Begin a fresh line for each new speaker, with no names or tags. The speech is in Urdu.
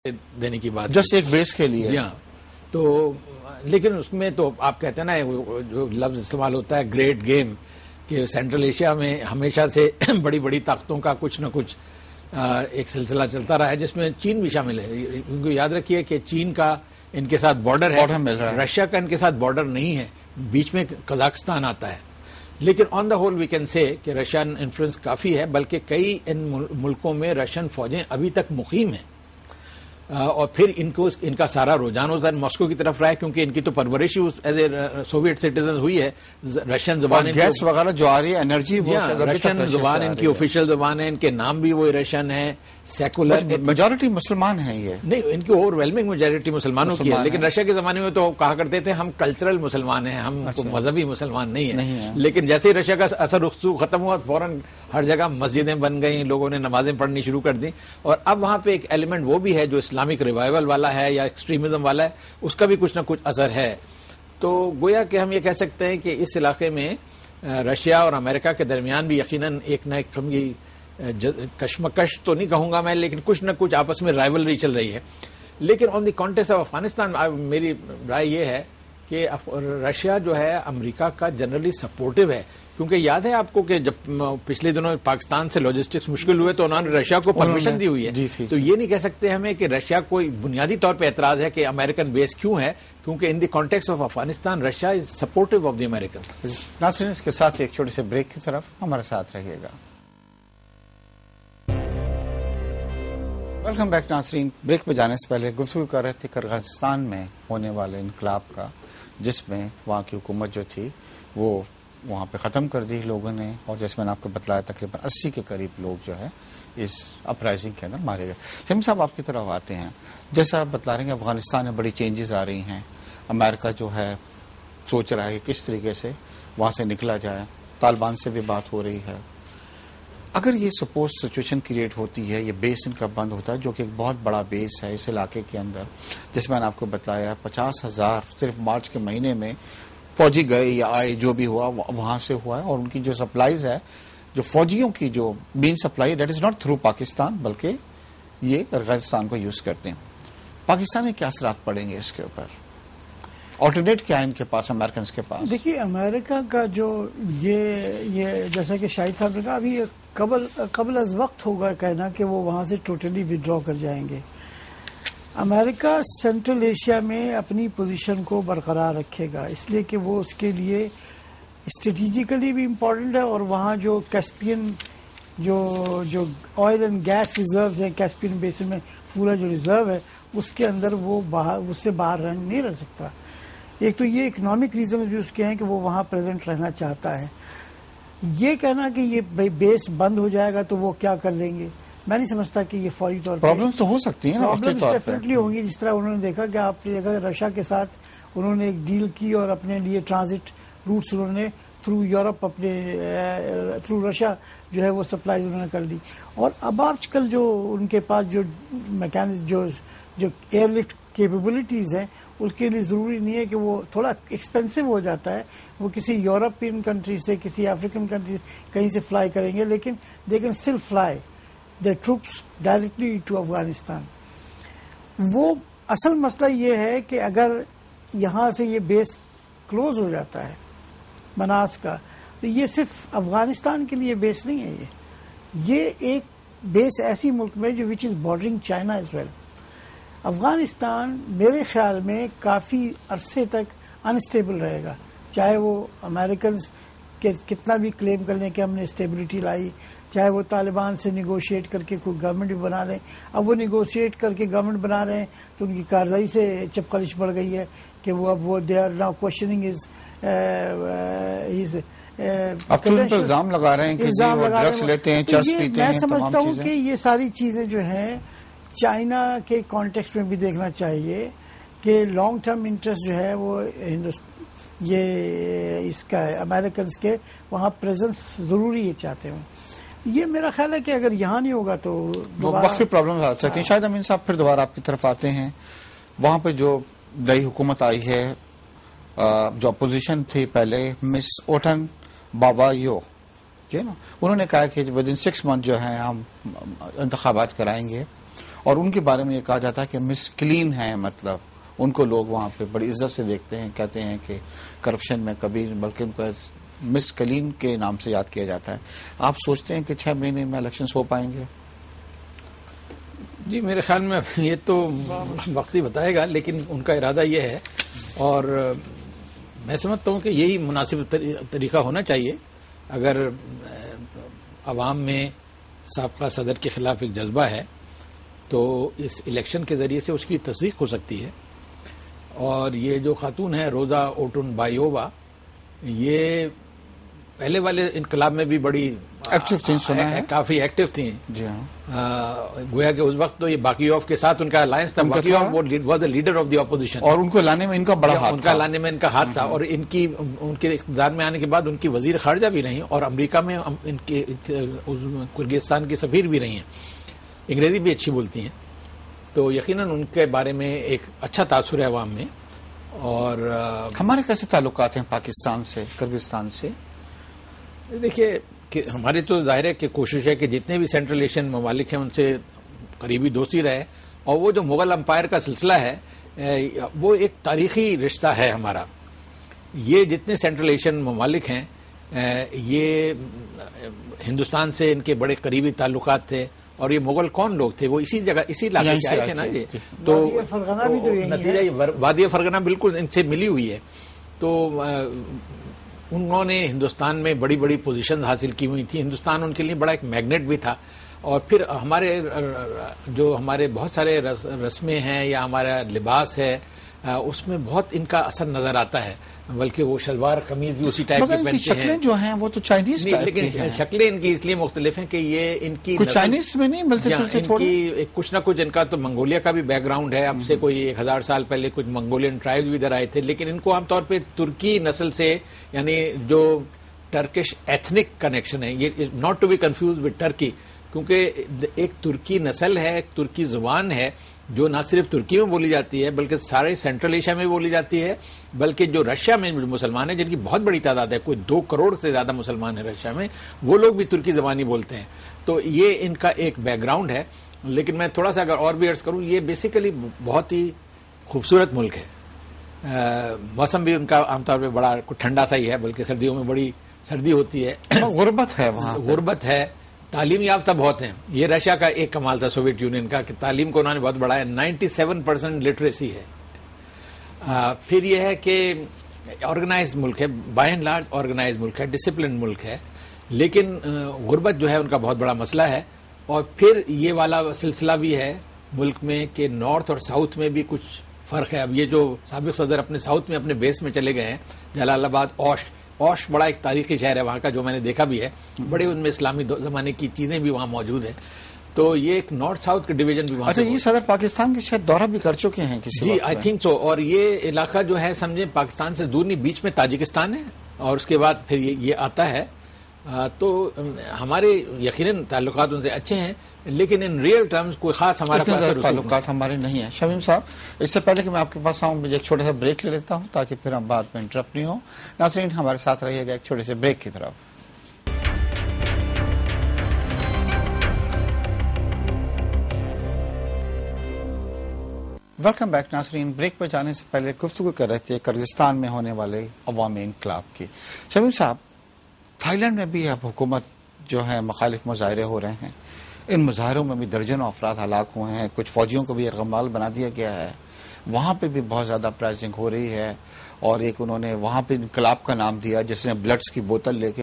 دینے کی بات
جسٹ ایک بیس کے لیے.
تو لیکن اس میں تو آپ کہتے ہیں نا جو لفظ استعمال ہوتا ہے گریٹ گیم، کہ سینٹرل ایشیا میں ہمیشہ سے بڑی بڑی طاقتوں کا کچھ نہ کچھ ایک سلسلہ چلتا رہا ہے، جس میں چین بھی شامل ہے. کیونکہ یاد رکھیے کہ چین کا ان کے ساتھ بارڈر ہے، رشیا کا ان کے ساتھ بارڈر نہیں ہے، بیچ میں قزاقستان آتا ہے. لیکن آن the whole we can say کہ رشین انفلوئنس کافی ہے، بلکہ کئی ان ملکوں میں رشین فوجیں ابھی تک مقیم ہیں. اور پھر ان کا سارا رجحان ماسکو کی طرف رہا ہے، کیونکہ ان کی تو پرورش ایز اے سوویٹ سٹیزن ہوئی ہے. رشین زبان
گیس وغیرہ جو آ رہی ہے انرجی،
رشین زبان ان کی آفیشیل زبان ہے، ان کے نام بھی وہ رشین ہے. سیکولر
میجورٹی مسلمان ہیں، یہ
نہیں ان کی اوور ویلمنگ میجورٹی مسلمانوں کی ہے. لیکن رشیا کے زمانے میں تو کہا کرتے تھے ہم کلچرل مسلمان ہیں، ہم مذہبی مسلمان نہیں ہیں. لیکن جیسے ہی رشیا کا اثر رسوخ ختم ہوا، فوراً ہر جگہ مسجدیں بن گئیں، لوگوں نے نمازیں پڑھنی شروع کر دیں. اور اب وہاں پہ ایک ایلیمنٹ وہ بھی ہے جو اسلامک ریوائول والا ہے یا ایکسٹریمزم والا ہے، اس کا بھی کچھ نہ کچھ اثر ہے. تو گویا کہ ہم یہ کہہ سکتے ہیں کہ اس علاقے میں رشیا اور امریکہ کے درمیان بھی یقیناً ایک نہ ایک قسم کی کشمکش تو نہیں کہوں گا میں، لیکن کچھ نہ کچھ آپس میں رائیولری چل رہی ہے. لیکن آن دی کانٹیکسٹ آف افغانستان میری رائے یہ ہے کہ رشیا جو ہے امریکہ کا جنرلی سپورٹو ہے. کیونکہ یاد ہے آپ کو کہ جب پچھلے دنوں پاکستان سے لاجسٹکس مشکل ہوئے تو انہوں نے رشیا کو پرمیشن دی ہوئی ہے. تو یہ نہیں کہہ سکتے ہمیں کہ رشیا کوئی بنیادی طور پہ اعتراض ہے کہ امریکن بیس کیوں ہے، کیونکہ in the context of Afghanistan Russia is supportive of the American.
ناظرین اس کے ساتھ ایک چھوٹے سے بریک کی طرف ہمارے ساتھ رہیے گا. ویلکم بیک ناظرین. بریک پہ جانے سے پہلے گفتگو کر رہے تھے کرغزستان میں ہونے والے انقلاب کا، جس میں وہاں کی حکومت جو تھی وہ وہاں پہ ختم کر دی لوگوں نے، اور جیسے میں نے آپ کو بتلایا تقریباً 80 کے قریب لوگ جو ہے اس اپرائزنگ کے اندر مارے گئے. شمیم صاحب آپ کی طرف آتے ہیں. جیسا آپ بتلا رہے ہیں کہ افغانستان میں بڑی چینجز آ رہی ہیں، امریکہ جو ہے سوچ رہا ہے کہ کس طریقے سے وہاں سے نکلا جائے، طالبان سے بھی بات ہو رہی ہے. اگر یہ سپوز سچویشن کریٹ ہوتی ہے، یہ بیس ان کا بند ہوتا ہے جو کہ ایک بہت بڑا بیس ہے اس علاقے کے اندر، جس میں نے آپ کو بتلایا 50,000 صرف مارچ کے مہینے میں فوجی گئے یا آئے، جو بھی ہوا وہاں سے ہوا ہے. اور ان کی جو سپلائیز ہے، جو فوجیوں کی جو main supply, that is not through Pakistan, بلکہ یہ کرغزستان کو یوز کرتے ہیں. پاکستان میں کیا اثرات پڑیں گے اس کے اوپر؟ آلٹرنیٹ کیا ہے ان کے پاس، امریکنز کے پاس؟
دیکھیے امریکہ کا جو یہ جیسا کہ شاہد صاحب نے کہا، ابھی قبل از وقت ہوگا کہنا کہ وہ وہاں سے ٹوٹلی وڈرا کر جائیں گے. امریکہ سینٹرل ایشیا میں اپنی پوزیشن کو برقرار رکھے گا، اس لیے کہ وہ اس کے لیے اسٹریٹجیکلی بھی امپورٹنٹ ہے، اور وہاں جو کیسپین جو آئل اینڈ گیس ریزروز ہیں کیسپین بیسن میں، پورا جو ریزرو ہے اس کے اندر وہ اس سے باہر نہیں رہ سکتا. ایک تو یہ اکنامک ریزنز بھی اس کے ہیں کہ وہ وہاں پریزنٹ رہنا چاہتا ہے. یہ کہنا کہ یہ بیس بند ہو جائے گا تو وہ کیا کر لیں گے، میں نہیں سمجھتا کہ یہ فوری طور پر
پرابلمس تو ہو سکتی ہیں،
پرابلمس ڈیفینیٹلی ہوں گی. جس طرح انہوں نے دیکھا کہ آپ نے دیکھا رشیا کے ساتھ انہوں نے ایک ڈیل کی اور اپنے لیے ٹرانزٹ روٹس انہوں نے تھرو یورپ اپنے تھرو رشیا جو ہے وہ سپلائیز انہوں نے کر دی. اور اب آج کل جو ان کے پاس جو میکینزم جو ایئر لفٹ کیپیبلٹیز ہیں، اس کے لیے ضروری نہیں ہے کہ وہ تھوڑا ایکسپینسو ہو جاتا ہے، وہ کسی یورپین کنٹری سے کسی افریقن کنٹری کہیں سے فلائی کریں گے، لیکن they can still fly the troops directly to Afghanistan. وہ اصل مسئلہ یہ ہے کہ اگر یہاں سے یہ بیس کلوز ہو جاتا ہے مناس کا، تو یہ صرف افغانستان کے لیے بیس نہیں ہے، یہ ایک بیس ایسی ملک میں جو which is bordering China as well. Afghanistan میرے خیال میں کافی عرصے تک انسٹیبل رہے گا، چاہے وہ امریکنز کتنا بھی کلیم کر لیں کہ ہم نے اسٹیبلٹی لائی، چاہے وہ طالبان سے نیگوشیٹ کر کے کوئی گورنمنٹ بھی بنا لیں. اب وہ نیگوشیٹ کر کے گورنمنٹ بنا رہے ہیں تو ان کی کارروائی سے چپقلش بڑھ گئی ہے کہ وہ اب وہ دے آر ناؤ کوشچننگ
الزام لگا رہے ہیں کہ وہ ڈرگس لیتے ہیں، چرس پیتے ہیں.
میں سمجھتا ہوں کہ یہ ساری چیزیں جو ہیں چائنا کے کانٹیکسٹ میں بھی دیکھنا چاہیے کہ لانگ ٹرم انٹرسٹ جو ہے وہ یہ اس کا ہے، امریکنز کے وہاں پریزنس ضروری ہے چاہتے ہیں. یہ میرا خیال ہے کہ اگر یہاں نہیں ہوگا تو
وقتی پرابلمز آ سکتی ہیں. شاید امین صاحب پھر دوبارہ آپ کی طرف آتے ہیں. وہاں پہ جو نئی حکومت آئی ہے، جو اپوزیشن تھی پہلے، مس اوٹن بابایو جو ہے نا، انہوں نے کہا کہ ود ان 6 months جو ہے ہم انتخابات کرائیں گے اور ان کے بارے میں یہ کہا جاتا ہے کہ مس کلین ہیں، مطلب ان کو لوگ وہاں پہ بڑی عزت سے دیکھتے ہیں، کہتے ہیں کہ کرپشن میں کبھی، بلکہ ان کو مس کلین کے نام سے یاد کیا جاتا ہے. آپ سوچتے ہیں کہ 6 مہینے میں الیکشنز ہو پائیں گے؟
جی میرے خیال میں یہ تو وقت ہی بتائے گا، لیکن ان کا ارادہ یہ ہے اور میں سمجھتا ہوں کہ یہی مناسب طریقہ ہونا چاہیے. اگر عوام میں سابقہ صدر کے خلاف ایک جذبہ ہے تو اس الیکشن کے ذریعے سے اس کی تصدیق ہو سکتی ہے. اور یہ جو خاتون ہے روزا اوٹن بایووا، یہ پہلے والے انقلاب میں بھی بڑی
ایکٹیو تھیں، سنا ہے
کافی ایکٹیو تھیں.
جی ہاں،
گویا کہ اس وقت تو یہ باقیوف کے ساتھ ان کا الائنس تھا. Bakiyev was the leader of the opposition,
اور ان کو لانے میں ان کا بڑا ہاتھ تھا.
ان کا لانے میں ان کا ہاتھ تھا، اور ان کے اقتدار میں آنے کے بعد ان کی وزیر خارجہ بھی رہی اور امریکہ میں ان کے کرغزستان کی سفیر بھی رہی ہیں. انگریزی بھی اچھی بولتی ہیں، تو یقیناً ان کے بارے میں ایک اچھا تاثر ہے عوام میں. اور
ہمارے کیسے تعلقات ہیں پاکستان سے، کرغزستان سے؟
دیکھیے کہ ہماری تو ظاہر ہے کہ کوشش ہے کہ جتنے بھی سینٹرل ایشین ممالک ہیں ان سے قریبی دوستی رہے. اور وہ جو مغل امپائر کا سلسلہ ہے وہ ایک تاریخی رشتہ ہے ہمارا. یہ جتنے سینٹرل ایشین ممالک ہیں یہ ہندوستان سے ان کے بڑے قریبی تعلقات تھے. اور یہ مغل کون لوگ تھے؟ وہ اسی جگہ اسی علاقے سے آئے تھے نا جی. تو نتیجہ وادی فرغانہ بالکل ان سے ملی ہوئی ہے. تو انہوں نے ہندوستان میں بڑی بڑی پوزیشنز حاصل کی ہوئی تھی. ہندوستان ان کے لیے بڑا ایک میگنیٹ بھی تھا. اور پھر ہمارے بہت سارے رسمیں ہیں یا ہمارا لباس ہے اس میں بہت ان کا اثر نظر آتا ہے. بلکہ وہ شلوار قمیض بھی اسی ٹائپ کی پہنتے ہیں.
شکلیں جو ہیں وہ تو چائنیز ٹائپ کی ہیں،
لیکن شکلیں ان کی اس لیے مختلف ہیں کہ یہ ان کی
کچھ چائنیز میں نہیں ملتے جلتے تھوڑے.
کچھ نہ کچھ ان کا تو منگولیا کا بھی بیک گراؤنڈ ہے. اب سے کوئی 1000 سال پہلے کچھ منگولین ٹرائبز بھی ادھر آئے تھے، لیکن ان کو عام طور پہ ترکی نسل سے، یعنی جو ٹرکش ایتھنک کنیکشن ہے، یہ not to be confused with Turkey, کیونکہ ایک ترکی نسل ہے، ایک ترکی زبان ہے جو نہ صرف ترکی میں بولی جاتی ہے بلکہ سارے سینٹرل ایشیا میں بولی جاتی ہے. بلکہ جو رشیا میں مسلمان ہیں جن کی بہت بڑی تعداد ہے، کوئی 2 کروڑ سے زیادہ مسلمان ہیں رشیا میں، وہ لوگ بھی ترکی زبانی بولتے ہیں. تو یہ ان کا ایک بیک گراؤنڈ ہے. لیکن میں تھوڑا سا اگر اور بھی عرض کروں، یہ بیسیکلی بہت ہی خوبصورت ملک ہے. موسم بھی ان کا عام طور پہ بڑا ٹھنڈا سا ہی ہے، بلکہ سردیوں میں بڑی سردی ہوتی ہے.
غربت ہے وہاں،
غربت ہے. تعلیم یافتہ بہت ہیں. یہ رشیا کا ایک کمال تھا سوویت یونین کا کہ تعلیم کو انہوں نے بہت بڑھایا. 97% لٹریسی ہے. پھر یہ ہے کہ آرگنائز ملک ہے، بائی اینڈ لارج آرگنائز ملک ہے، ڈسپلن ملک ہے. لیکن غربت جو ہے ان کا بہت بڑا مسئلہ ہے. اور پھر یہ والا سلسلہ بھی ہے ملک میں کہ نارتھ اور ساؤتھ میں بھی کچھ فرق ہے. اب یہ جو سابق صدر اپنے ساؤتھ میں اپنے بیس میں چلے گئے ہیں، جلال آباد، اوش بڑا ایک تاریخی شہر ہے وہاں کا، جو میں نے دیکھا بھی ہے. بڑے ان میں اسلامی زمانے کی چیزیں بھی وہاں موجود ہیں. تو یہ ایک نارتھ ساؤتھ کے ڈویژن بھی وہاں.
اچھا، یہ صدر پاکستان کے شاید دورہ بھی کر چکے ہیں کسی
جی، آئی تھنک سو. اور یہ علاقہ جو ہے سمجھیں پاکستان سے دور نہیں، بیچ میں تاجکستان ہے اور اس کے بعد پھر یہ آتا ہے. تو ہمارے یقیناً تعلقات ان سے اچھے ہیں، لیکن ان ریئل ٹرمز کوئی خاص ہمارا
تعلقات ہمارے نہیں ہیں. شمیم صاحب، اس سے پہلے کہ میں آپ کے پاس آؤں، مجھے ایک چھوٹا سا بریک لے لیتا ہوں تاکہ پھر ہم بعد میں انٹرپٹ نہیں ہوں. ناظرین ہمارے ساتھ رہیے گا ایک چھوٹے سے بریک کی طرف. ویلکم بیک ناظرین. بریک پہ جانے سے پہلے گفتگو کر رہے تھے کرغزستان میں ہونے والے عوامی انقلاب کی. شمیم صاحب، تھائی لینڈ میں بھی اب حکومت جو ہے مخالف مظاہرے ہو رہے ہیں. ان مظاہروں میں بھی درجنوں افراد ہلاک ہوئے ہیں، کچھ فوجیوں کو بھی یرغمال بنا دیا گیا ہے. وہاں پہ بھی بہت زیادہ پرائسنگ ہو رہی ہے. اور ایک انہوں نے وہاں پہ انقلاب کا نام دیا، جس نے بلڈس کی بوتل لے کے